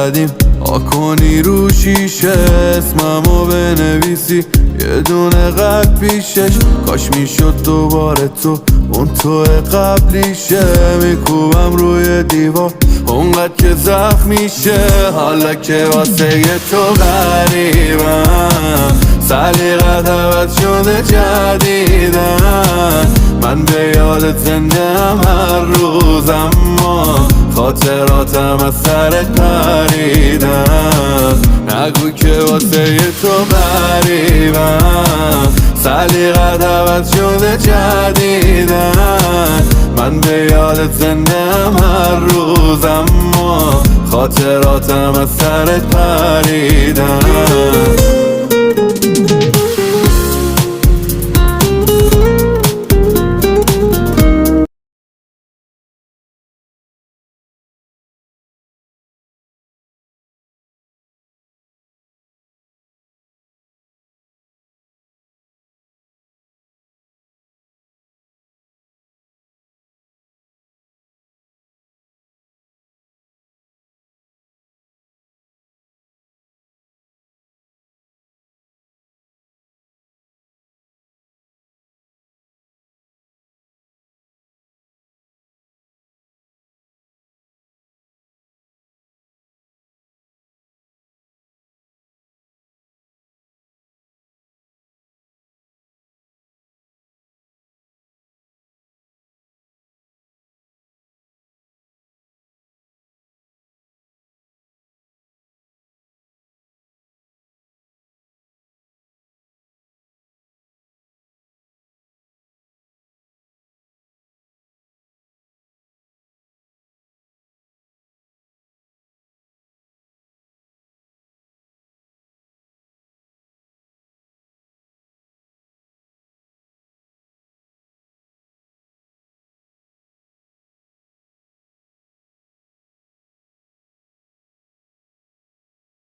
قدیم آکنی رو شیشه اسممو بنویسی یه دونه قلب پیشش کاش میشد دوباره تو اون تو قبلیشه میکوبم روی دیوار اونقدر که زخم میشه حالا که واسه تو غریبم سلیقت عوض شده جدیدن من به یادت زندم هر روز اما خاطراتم از سرت پریدن نگو که واسه تو غریبم سلیقت عوض شده جدیدن من به یادت زندم هر روز اما خاطراتم از سرت پریدن